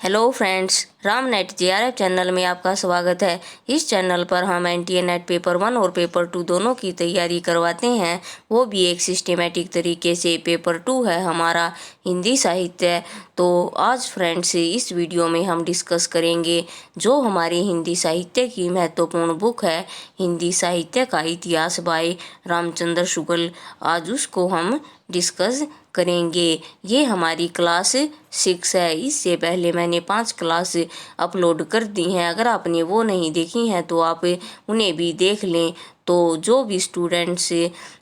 Hello friends, Ram net JRF channel में आपका स्वागत है। इस चैनल पर हम NTA नेट पेपर 1 और पेपर 2 दोनों की तैयारी करवाते हैं, वो भी एक सिस्टेमेटिक तरीके से। पेपर 2 है हमारा हिंदी साहित्य। तो आज फ्रेंड्स इस वीडियो में हम डिस्कस करेंगे जो हमारी हिंदी साहित्य की महत्वपूर्ण बुक है, हिंदी साहित्य का इतिहास बाय रामचंद्र शुक्ल। आज उसको हम डिस्कस करेंगे। ये हमारी क्लास 6 है। इससे पहले मैंने 5 क्लास अपलोड कर दी हैं। अगर आपने वो नहीं देखी हैं तो आप उन्हें भी देख लें। तो जो भी स्टूडेंट्स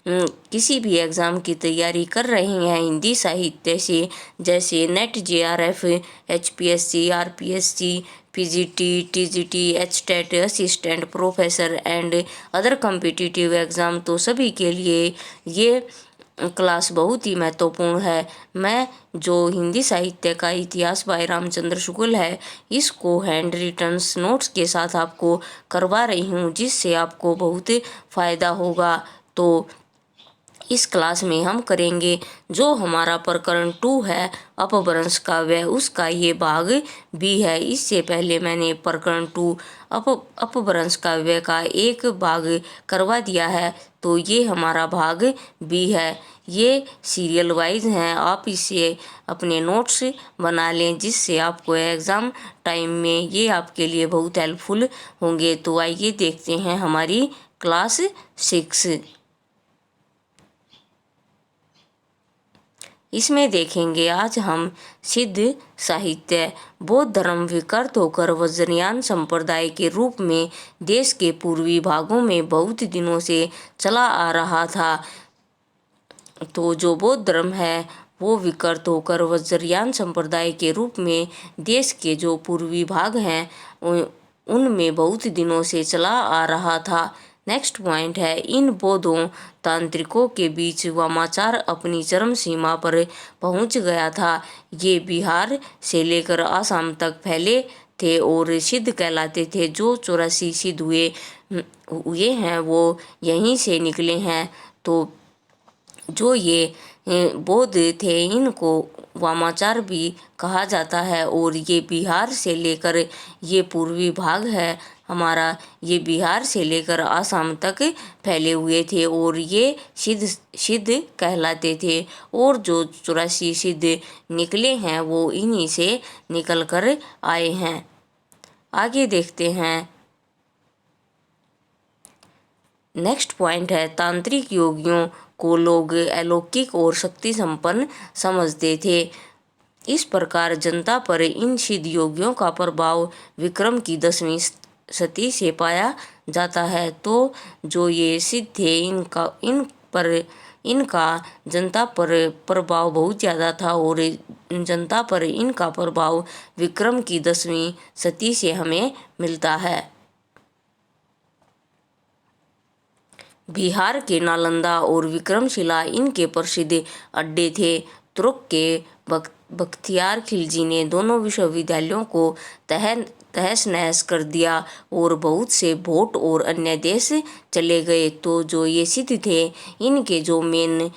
किसी भी एग्ज़ाम की तैयारी कर रहे हैं हिंदी साहित्य से, जैसे net JRF, HPSC, RPSC, PGT, TGT, HTET, assistant professor and other competitive exam, तो सभी के लिए ये क्लास बहुत ही महत्वपूर्ण है। मैं जो हिंदी साहित्य का इतिहास बाय रामचंद्र शुक्ल है, इसको हैंड रिटन्स नोट्स के साथ आपको करवा रही हूँ, जिससे आपको बहुत फ़ायदा होगा। तो इस क्लास में हम करेंगे जो हमारा प्रकरण 2 है, अपभ्रंश काव्य, उसका ये भाग B है। इससे पहले मैंने प्रकरण 2 अपभ्रंश काव्य का एक भाग करवा दिया है, तो ये हमारा भाग B है। ये सीरियल वाइज हैं, आप इसे अपने नोट्स बना लें, जिससे आपको एग्ज़ाम टाइम में ये आपके लिए बहुत हेल्पफुल होंगे। तो आइए देखते हैं हमारी क्लास 6। इसमें देखेंगे आज हम सिद्ध साहित्य। बौद्ध धर्म विकृत होकर वज्रयान संप्रदाय के रूप में देश के पूर्वी भागों में बहुत दिनों से चला आ रहा था। तो जो बौद्ध धर्म है वो विकृत होकर वज्रयान संप्रदाय के रूप में देश के जो पूर्वी भाग हैं उनमें बहुत दिनों से चला आ रहा था। नेक्स्ट पॉइंट है, इन बौद्धों तांत्रिकों के बीच वामाचार अपनी चरम सीमा पर पहुंच गया था। ये बिहार से लेकर आसाम तक फैले थे और सिद्ध कहलाते थे। जो 84 सिद्ध हुए हैं वो यहीं से निकले हैं। तो जो ये बौद्ध थे इनको वामाचार भी कहा जाता है, और ये बिहार से लेकर ये पूर्वी भाग है हमारा, ये बिहार से लेकर आसाम तक फैले हुए थे और ये सिद्ध कहलाते थे। और जो 84 सिद्ध निकले हैं वो इन्हीं से निकल कर आए हैं। आगे देखते हैं। नेक्स्ट पॉइंट है, तांत्रिक योगियों को लोग अलौकिक और शक्ति संपन्न समझते थे। इस प्रकार जनता पर इन सिद्ध योगियों का प्रभाव विक्रम की 10वीं सदी से पाया जाता है। तो जो ये सिद्ध थे इनका जनता पर प्रभाव बहुत ज़्यादा था, और जनता पर इनका प्रभाव विक्रम की 10वीं सदी से हमें मिलता है। बिहार के नालंदा और विक्रमशिला इनके प्रसिद्ध अड्डे थे। तुर्क के बख्तियार खिलजी ने दोनों विश्वविद्यालयों को तहस नहस कर दिया और बहुत से भोट और अन्य देश चले गए। तो जो ये सिद्ध थे इनके जो मेन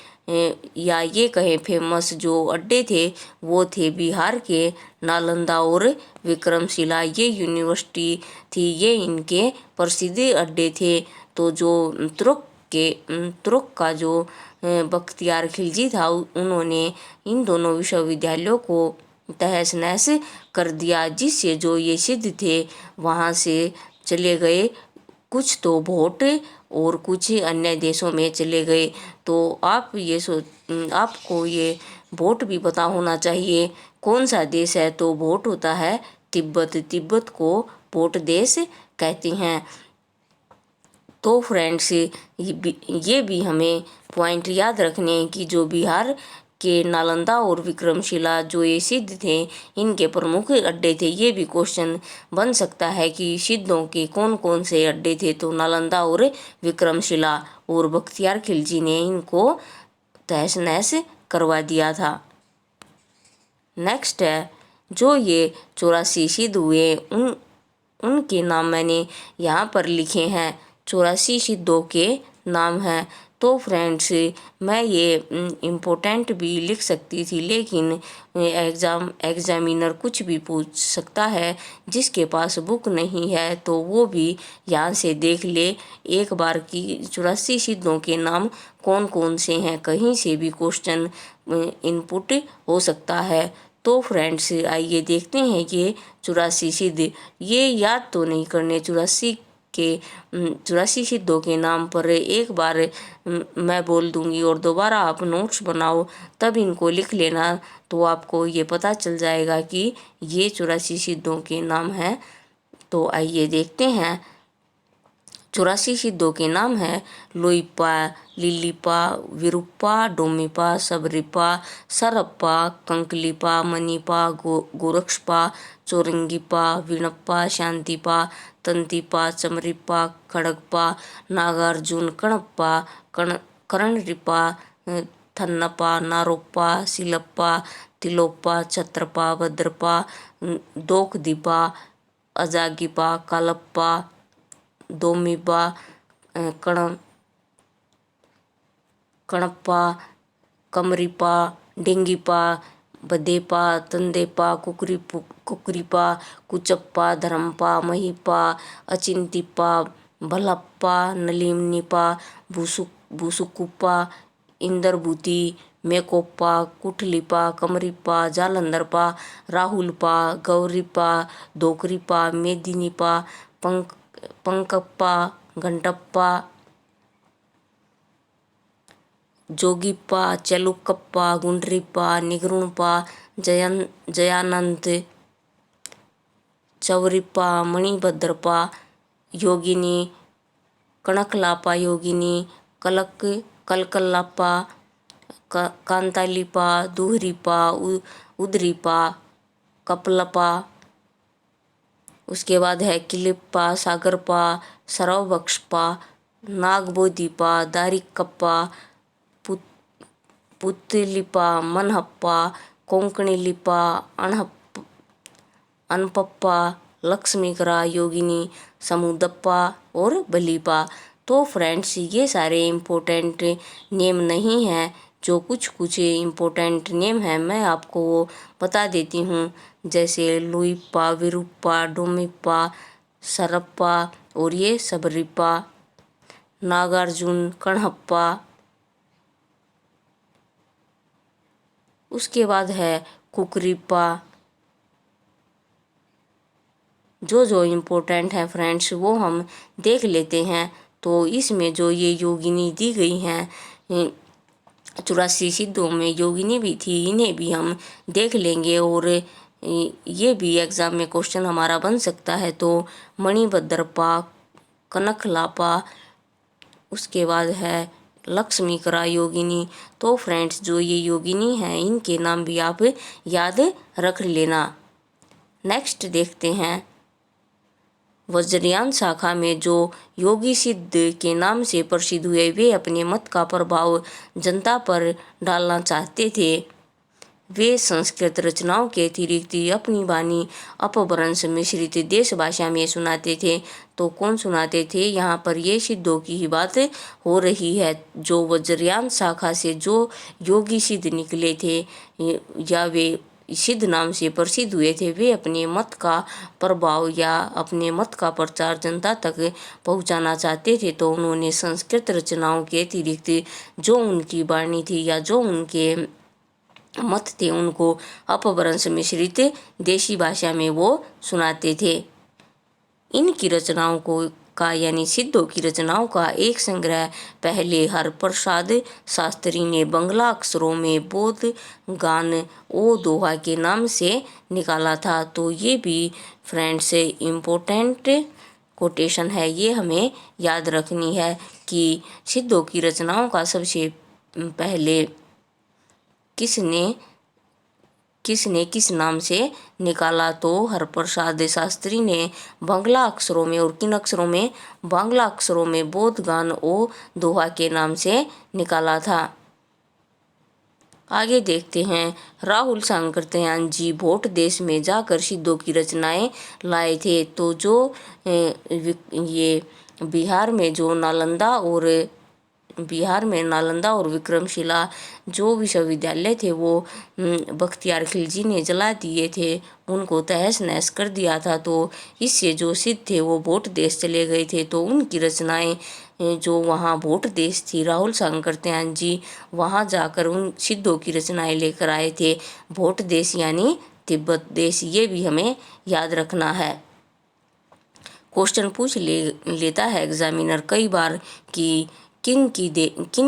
या ये कहें फेमस जो अड्डे थे वो थे बिहार के नालंदा और विक्रमशिला। ये यूनिवर्सिटी थी, ये इनके प्रसिद्ध अड्डे थे। तो जो तुर्क का जो बख्तियार खिलजी था उन्होंने इन दोनों विश्वविद्यालयों को तहस नहस कर दिया, जिससे जो ये सिद्ध थे वहाँ से चले गए। कुछ तो भोट और कुछ अन्य देशों में चले गए। तो आपको ये भोट भी पता होना चाहिए कौन सा देश है। तो भोट होता है तिब्बत को भोट देश कहते हैं। तो फ्रेंड्स ये भी हमें पॉइंट याद रखने हैं कि जो बिहार के नालंदा और विक्रमशिला जो ये सिद्ध थे इनके प्रमुख अड्डे थे। ये भी क्वेश्चन बन सकता है कि सिद्धों के कौन कौन से अड्डे थे। तो नालंदा और विक्रमशिला, और बख्तियार खिलजी ने इनको तहस नहस करवा दिया था। नेक्स्ट है, जो ये 84 सिद्ध हुए उनके नाम मैंने यहाँ पर लिखे हैं। 84 सिद्धों के नाम हैं तो फ्रेंड्स मैं ये इम्पोर्टेंट भी लिख सकती थी, लेकिन एग्जामिनर कुछ भी पूछ सकता है। जिसके पास बुक नहीं है तो वो भी यहाँ से देख ले एक बार कि 84 सिद्धों के नाम कौन कौन से हैं। कहीं से भी क्वेश्चन इनपुट हो सकता है। तो फ्रेंड्स आइए देखते हैं कि 84 सिद्ध, ये याद तो नहीं करने 84 सिद्धों के नाम पर एक बार मैं बोल दूंगी और दोबारा आप नोट्स बनाओ, तब इनको लिख लेना, तो आपको ये पता चल जाएगा कि ये 84 सिद्धों के नाम हैं। तो आइए देखते हैं। 84 सिद्धों के नाम हैं लोईपा, लिलीपा, विरूपा, डोमीपा, सबरीपा, सरप्पा, कंकलीपा, मणिपा, गोरक्षपा, चौरंगीपा, वीणप्पा, शांतिपा, तंतीपा, चमरीपा, खड़गपा, नागार्जुन, कणप्पा, करणरिपा, थन्नपा, नारोप्पा, सिलप्पा, तिलोप्पा, छत्रपा, भद्रपा, दोकदीपा, अजागीपा, कालप्पा, दोमीपा, कणप्पा, कमरीपा, डेंगीपा, बदेपा, तंदेपा, कुकरीपा, कुचप्पा, धरमपा, महीपा, अचिंतीपा, भलप्पा, नलिनीपा, भूसुकुप्पा, इंदरभूति, मेकोप्पा, कुठलीपा, कमरीपा, जालंधरपा, राहुलपा, गौरीपा, दोकरीपा, मेदिनीपा, पंकप्पा, घंटप्पा, जोगीपा, चेलुकप्पा, गुंडरीपा, निगरुणपा, जयानंद, चौरीपा, मणिभद्रपा, योगिनी, कणकलापा योगिनी, कलकल्लापा, कांतालीपा, दुहरीपा, उदरीपा, कपलपा। उसके बाद है किलिप्पा, सागरपा, सरवबक्षपा, नागबोधीपा, दारिकप्पा, पुतलीपा, मनहप्पा, कोंकणीलिपा, अनपप्पा, लक्ष्मीकरा, योगिनी, समुदप्पा और बलीपा। तो फ्रेंड्स ये सारे इम्पोर्टेंट नेम नहीं हैं। जो कुछ कुछ इम्पोर्टेंट नेम है मैं आपको वो बता देती हूँ, जैसे लोईपा, विरूपा, डोमीपा, सरप्पा और ये सबरीपा, नागार्जुन, कणहप्पा। उसके बाद है कुकरीपा। जो इम्पोर्टेंट है फ्रेंड्स वो हम देख लेते हैं। तो इसमें जो ये योगिनी दी गई हैं, 84 सिद्धों में योगिनी भी थी, इन्हें भी हम देख लेंगे और ये भी एग्ज़ाम में क्वेश्चन हमारा बन सकता है। तो मणिभद्रपा, कनकलापा, उसके बाद है लक्ष्मीकरा योगिनी। तो फ्रेंड्स जो ये योगिनी हैं इनके नाम भी आप याद रख लेना। नेक्स्ट देखते हैं, वज्रयान शाखा में जो योगी सिद्ध के नाम से प्रसिद्ध हुए, वे अपने मत का प्रभाव जनता पर डालना चाहते थे। वे संस्कृत रचनाओं के अतिरिक्त अपनी वाणी अपभ्रंश मिश्रित देश भाषा में सुनाते थे। तो कौन सुनाते थे? यहाँ पर ये सिद्धों की ही बात हो रही है। जो वज्रयान शाखा से जो योगी सिद्ध निकले थे या वे सिद्ध नाम से प्रसिद्ध हुए थे, वे अपने मत का प्रभाव या अपने मत का प्रचार जनता तक पहुंचाना चाहते थे। तो उन्होंने संस्कृत रचनाओं के अतिरिक्त जो उनकी वाणी थी या जो उनके मत थे उनको अपभ्रंश मिश्रित देशी भाषा में वो सुनाते थे। इनकी रचनाओं का यानी सिद्धों की रचनाओं का एक संग्रह पहले हरप्रसाद शास्त्री ने बंगला अक्षरों में बोध गान ओ दोहा के नाम से निकाला था। तो ये भी फ्रेंड्स इम्पोर्टेंट कोटेशन है, ये हमें याद रखनी है कि सिद्धों की रचनाओं का सबसे पहले किसने किस नाम से निकाला। तो हरप्रसाद शास्त्री ने बांग्ला अक्षरों में, और किन अक्षरों में? बांग्ला अक्षरों में बोधगान ओ दोहा के नाम से निकाला था। आगे देखते हैं, राहुल सांकृत्यायन जी भोट देश में जाकर सिद्धों की रचनाएं लाए थे। तो जो ये बिहार में जो नालंदा और बिहार में नालंदा और विक्रमशिला जो विश्वविद्यालय थे वो बख्तियार खिलजी ने जला दिए थे, उनको तहस नहस कर दिया था। तो इससे जो सिद्ध थे वो भोट देश चले गए थे। तो उनकी रचनाएं जो वहाँ भोट देश थी, राहुल सांकृत्यायन जी वहाँ जाकर उन सिद्धों की रचनाएं लेकर आए थे। भोट देश यानी तिब्बत देश, ये भी हमें याद रखना है। क्वेश्चन पूछ लेता है एग्जामिनर कई बार कि किन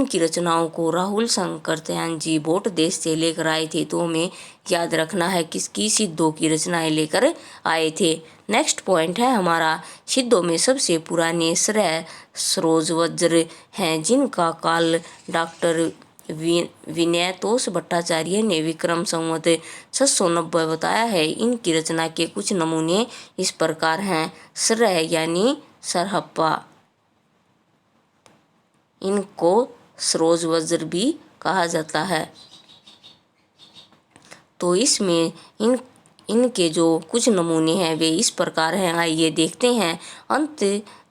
की रचनाओं को राहुल सांकृत्यायन जी भोट देश से लेकर आए थे। तो हमें याद रखना है किसकी, सिद्धों की रचनाएं लेकर आए थे। नेक्स्ट पॉइंट है हमारा, सिद्धों में सबसे पुराने श्रेय सरोजवज्र हैं, जिनका काल डॉक्टर विनयतोष भट्टाचार्य ने विक्रम संवत 690 बताया है। इनकी रचना के कुछ नमूने इस प्रकार हैं। श्रेय यानी सरहप्पा, इनको सरोजवज्र भी कहा जाता है। तो इसमें इनके जो कुछ नमूने हैं वे इस प्रकार हैं, आइए देखते हैं।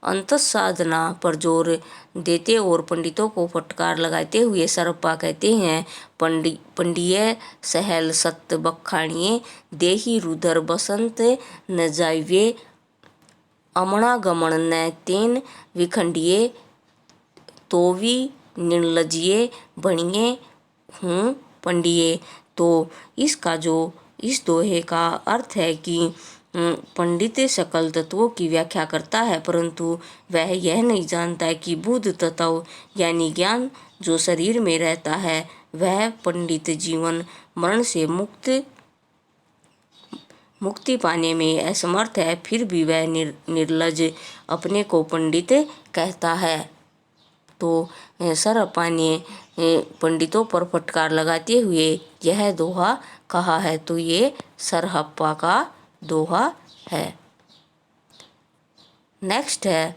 अंत साधना पर जोर देते और पंडितों को फटकार लगाते हुए सरहप्पा कहते हैं, पंडिये सहल सत बखाणिये देही रुदर बसंत न जाइवे अमणा गमन न तेन विखंडिये तोवी निर्लजिये बनिए हूँ पंडिये। तो इसका जो इस दोहे का अर्थ है कि पंडित सकल तत्वों की व्याख्या करता है, परंतु वह यह नहीं जानता कि बुद्ध तत्व यानी ज्ञान जो शरीर में रहता है वह पंडित जीवन मरण से मुक्ति पाने में असमर्थ है, फिर भी वह निर्लज अपने को पंडित कहता है। तो सरहप्पा ने पंडितों पर फटकार लगाते हुए यह दोहा कहा है। तो ये सरहप्पा का दोहा है। नेक्स्ट है,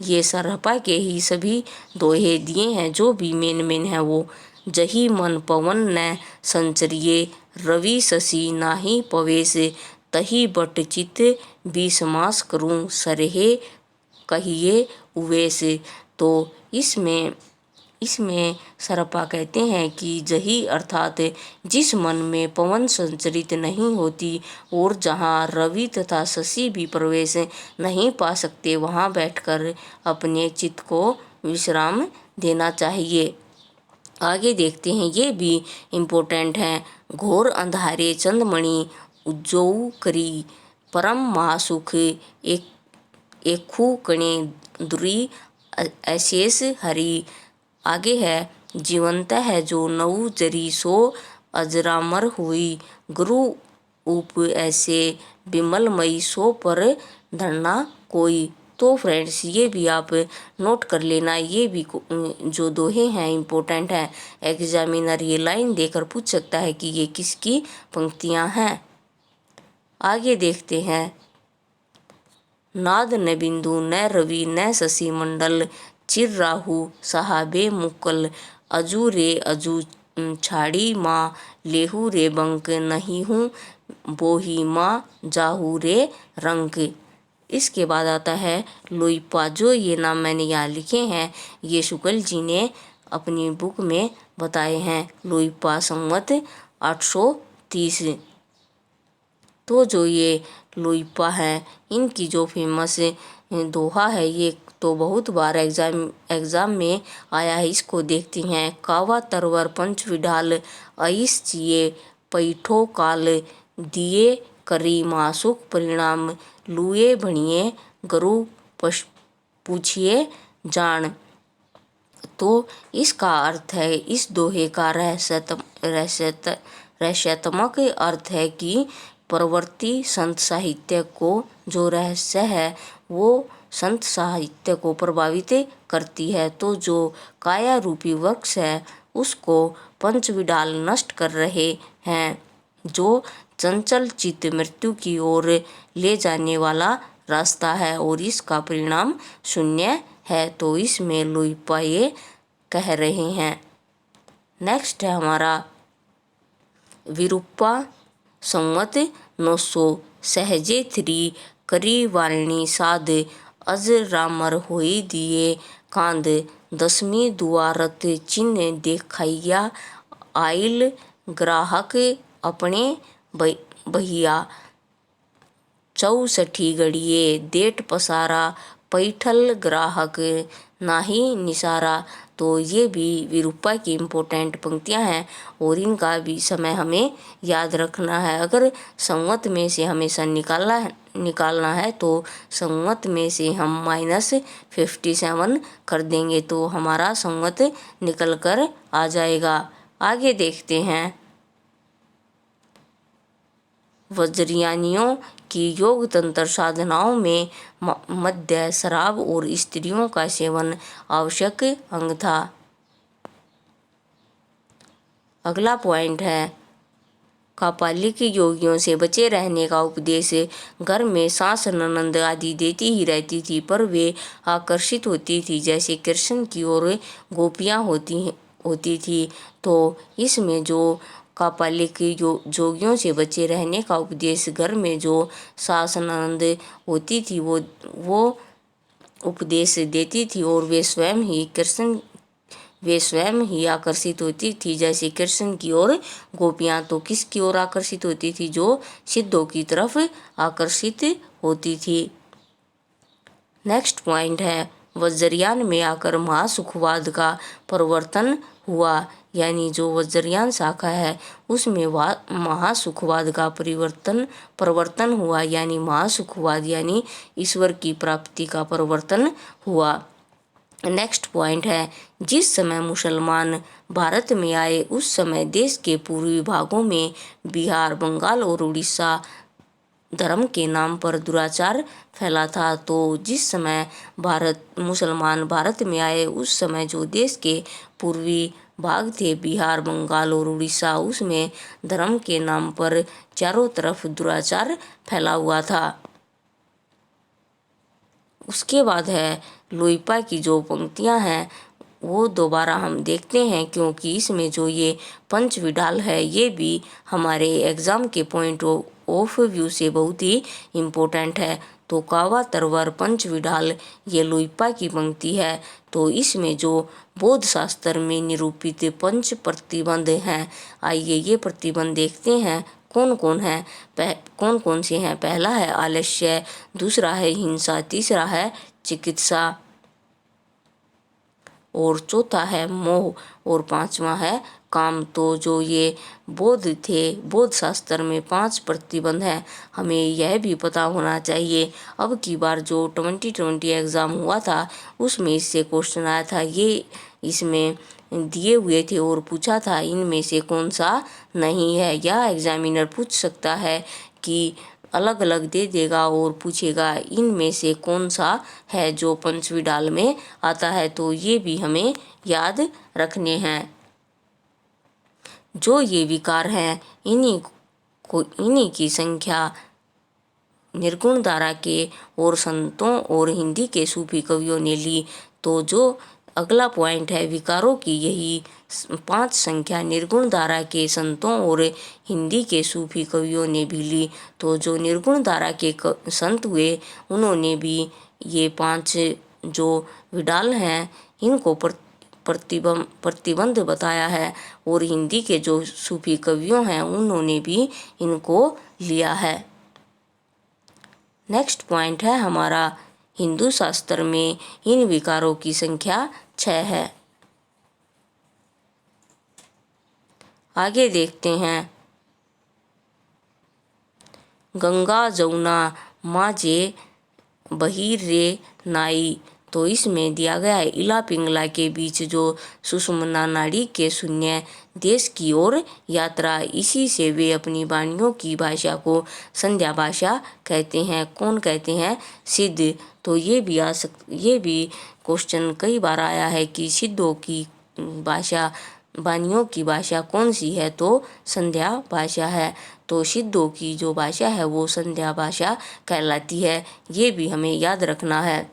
ये सरहप्पा के ही सभी दोहे दिए हैं। जो भी मेन है वो, जही मन पवन न संचरिये रवि शशि नाही पवेश तही बट चित बीसमास करूं सरहे कहिए उवेश। तो इसमें सरहप्पा कहते हैं कि जही अर्थात जिस मन में पवन संचरित नहीं होती और जहाँ रवि तथा शशि भी प्रवेश नहीं पा सकते, वहाँ बैठकर अपने चित्त को विश्राम देना चाहिए। आगे देखते हैं, ये भी इम्पोर्टेंट है। घोर अंधारे चंदमणि उज्जौ करी परम महासुख एकु कणे दुरी अशेष हरि। आगे है, जीवंत है जो नऊ जरी सो अजरामर हुई गुरु उप ऐसे विमलमयी सो पर धरना कोई। तो फ्रेंड्स ये भी आप नोट कर लेना, ये भी जो दोहे हैं इम्पोर्टेंट है। एग्जामिनर ये लाइन देकर पूछ सकता है कि ये किसकी पंक्तियां हैं। आगे देखते हैं, नाद न बिंदु न रवि न शशि मंडल चिर राहु सहाबे मुकल अजू रे अजू छाड़ी माँ लेहू रे बंक नहीं हूँ बोही माँ जाहू रे रंक। इसके बाद आता है लोईपा, जो ये नाम मैंने यहाँ लिखे हैं ये शुक्ल जी ने अपनी बुक में बताए हैं। लोईपा संवत 830। तो जो ये लोईपा है इनकी जो फेमस दोहा है ये तो बहुत बार एग्जाम में आया है। इसको देखते हैं। कावा तरवर पंच विडाल अइस चिये पैठो काल दिए करी मासुक परिणाम लुए भणिए गरु पूछिए जान। तो इसका अर्थ है, इस दोहे का रहस्यात्मक अर्थ है कि प्रवृत्ति संत साहित्य को जो रहस्य है वो संत साहित्य को प्रभावित करती है। तो जो काया रूपी वृक्ष है उसको पंचविडाल नष्ट कर रहे हैं, जो चंचल चित्त मृत्यु की ओर ले जाने वाला रास्ता है और इसका परिणाम शून्य है। तो इसमें लोईपा ये कह रहे हैं। नेक्स्ट है हमारा विरूपा संवत 900 सहजे थ्री करी वारिणी साध अज रामर होई दिए कांद। 10वीं दुआरत चिन्ह देखैया आइल ग्राहक अपने बहिया 64 घड़िए डेट पसारा पैठल ग्राहक नाही निसारा। तो ये भी विरूपा की इम्पोर्टेंट पंक्तियां हैं और इनका भी समय हमें याद रखना है। अगर संवत में से हमें सन निकालना है तो संवत में से हम -57 कर देंगे तो हमारा संवत निकल कर आ जाएगा। आगे देखते हैं। वज्रयानियों की योग तंत्र साधनाओं में मद्य, शराब और स्त्रियों का सेवन आवश्यक अंग था। अगला पॉइंट है कापालिक योगियों से बचे रहने का उपदेश। घर में सास ननद आदि देती ही रहती थी पर वे आकर्षित होती थी जैसे कृष्ण की ओर गोपियां होती थी। तो इसमें जो कापालिक जोगियों से बचे रहने का उपदेश, घर में जो सास ननद होती थी वो उपदेश देती थी और वे स्वयं ही आकर्षित होती थी जैसे कृष्ण की ओर गोपियां। तो किसकी ओर आकर्षित होती थी? जो सिद्धों की तरफ आकर्षित होती थी। नेक्स्ट पॉइंट है वज्रयान में आकर महासुखवाद का परिवर्तन हुआ। यानी जो वज्रयान शाखा है उसमें महासुखवाद का परिवर्तन हुआ यानी महासुखवाद यानी ईश्वर की प्राप्ति का परिवर्तन हुआ। नेक्स्ट पॉइंट है जिस समय मुसलमान भारत में आए उस समय देश के पूर्वी भागों में बिहार, बंगाल और उड़ीसा धर्म के नाम पर दुराचार फैला था। तो जिस समय मुसलमान भारत में आए उस समय जो देश के पूर्वी भाग थे बिहार, बंगाल और उड़ीसा, उसमें धर्म के नाम पर चारों तरफ दुराचार फैला हुआ था। उसके बाद है लोईपा की जो पंक्तियां हैं वो दोबारा हम देखते हैं क्योंकि इसमें जो ये पंच विडाल है ये भी हमारे एग्जाम के पॉइंट ऑफ व्यू से बहुत ही इम्पोर्टेंट है। तो कावा तरवर पंच विडाल ये लोईपा की पंक्ति है। तो इसमें जो बौद्ध शास्त्र में निरूपित पंच प्रतिबंध हैं, आइए ये प्रतिबंध देखते हैं कौन कौन से हैं। पहला है आलस्य, दूसरा है हिंसा, तीसरा है चिकित्सा और चौथा है मोह और पांचवा है काम। तो जो ये बौद्ध शास्त्र में 5 प्रतिबंध हैं, हमें यह भी पता होना चाहिए। अब की बार जो 2020 एग्ज़ाम हुआ था उसमें इससे क्वेश्चन आया था, ये इसमें दिए हुए थे और पूछा था इनमें से कौन सा नहीं है। या एग्जामिनर पूछ सकता है कि अलग अलग दे देगा और पूछेगा इनमें से कौन सा है जो पंचविडाल में आता है। तो ये भी हमें याद रखने हैं। जो ये विकार हैं इन्हीं की संख्या निर्गुण धारा के और संतों और हिंदी के सूफी कवियों ने ली। तो जो अगला पॉइंट है विकारों की यही 5 संख्या निर्गुण धारा के संतों और हिंदी के सूफी कवियों ने भी ली। तो जो निर्गुण धारा के संत हुए उन्होंने भी ये 5 जो विडाल हैं इनको प्रतिबंध बताया है और हिंदी के जो सूफी कवियों हैं उन्होंने भी इनको लिया है। नेक्स्ट पॉइंट है हमारा हिंदू शास्त्र में इन विकारों की संख्या 6 है। आगे देखते हैं गंगा जमुना माजे बहिर रे नाई। तो इसमें दिया गया है इला पिंगला के बीच जो सुषुम्ना नाड़ी के शून्य देश की ओर यात्रा। इसी से वे अपनी वाणियों की भाषा को संध्या भाषा कहते हैं। कौन कहते हैं? सिद्ध। तो ये भी क्वेश्चन कई बार आया है कि सिद्धों की भाषा वाणियों की भाषा कौन सी है? तो संध्या भाषा है। तो सिद्धों की जो भाषा है वो संध्या भाषा कहलाती है। ये भी हमें याद रखना है।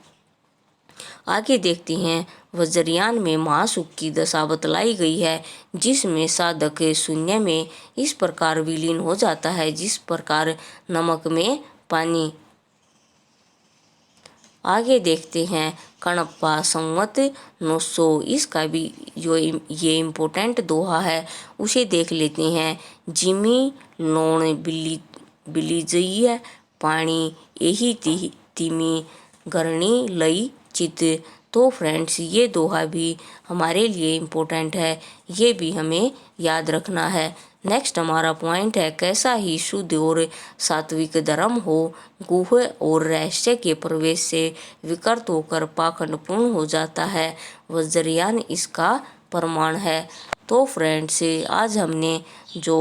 आगे देखते हैं वज्रयान में महासुख की दशा बतलाई गई है जिसमें साधक शून्य में इस प्रकार विलीन हो जाता है जिस प्रकार नमक में पानी। आगे देखते हैं कणप्पा संवत 900, इसका भी जो ये इम्पोर्टेंट दोहा है उसे देख लेते हैं। जिमी नोण बिली जइए पानी यही तिमी गरणी लई चित। तो फ्रेंड्स ये दोहा भी हमारे लिए इम्पोर्टेंट है, ये भी हमें याद रखना है। नेक्स्ट हमारा पॉइंट है कैसा ही शुद्ध और सात्विक धर्म हो, गुह और रहस्य के प्रवेश से विकृत होकर पाखंडपूर्ण हो जाता है। वज्रयान इसका प्रमाण है। तो फ्रेंड्स आज हमने जो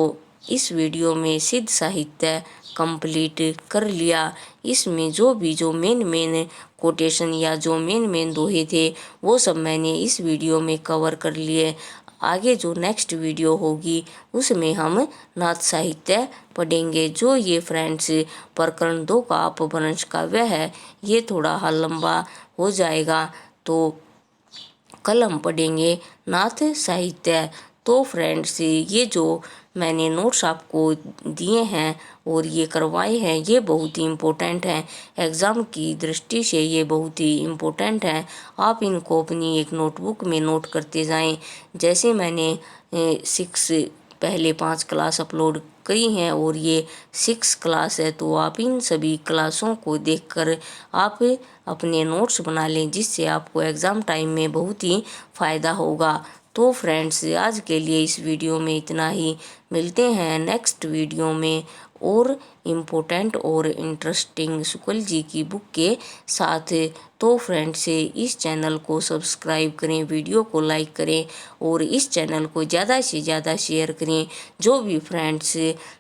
इस वीडियो में सिद्ध साहित्य कंप्लीट कर लिया। इसमें जो मेन कोटेशन या जो मेन दोहे थे वो सब मैंने इस वीडियो में कवर कर लिए। आगे जो नेक्स्ट वीडियो होगी उसमें हम नाथ साहित्य पढ़ेंगे। जो ये फ्रेंड्स प्रकरण 2 का अपभ्रंश काव्य है ये थोड़ा लंबा हो जाएगा, तो कल हम पढ़ेंगे नाथ साहित्य। तो फ्रेंड्स ये जो मैंने नोट्स आपको दिए हैं और ये करवाए हैं ये बहुत ही इम्पोर्टेंट हैं, एग्ज़ाम की दृष्टि से ये बहुत ही इम्पोर्टेंट हैं। आप इनको अपनी एक नोटबुक में नोट करते जाएं। जैसे मैंने 6 पहले 5 क्लास अपलोड करी हैं और ये 6 क्लास है, तो आप इन सभी क्लासों को देखकर आप अपने नोट्स बना लें, जिससे आपको एग्ज़ाम टाइम में बहुत ही फ़ायदा होगा। तो फ्रेंड्स आज के लिए इस वीडियो में इतना ही। मिलते हैं नेक्स्ट वीडियो में और इम्पोर्टेंट और इंटरेस्टिंग शुक्ल जी की बुक के साथ। तो फ्रेंड्स इस चैनल को सब्सक्राइब करें, वीडियो को लाइक करें और इस चैनल को ज़्यादा से ज़्यादा शेयर करें। जो भी फ्रेंड्स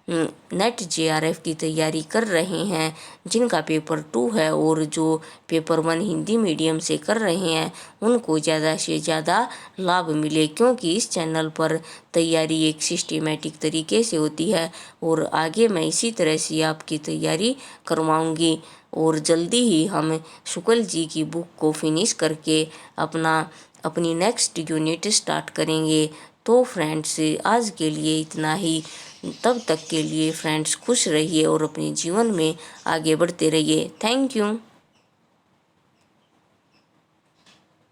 नेट JRF की तैयारी कर रहे हैं, जिनका पेपर 2 है और जो पेपर 1 हिंदी मीडियम से कर रहे हैं, उनको ज़्यादा से ज़्यादा लाभ मिले, क्योंकि इस चैनल पर तैयारी एक सिस्टमेटिक तरीके से होती है और आगे मैं इसी तरह से आपकी तैयारी करवाऊंगी। और जल्दी ही हम शुक्ल जी की बुक को फिनिश करके अपनी नेक्स्ट यूनिट स्टार्ट करेंगे। तो फ्रेंड्स आज के लिए इतना ही। तब तक के लिए फ्रेंड्स खुश रहिए और अपने जीवन में आगे बढ़ते रहिए। Thank you.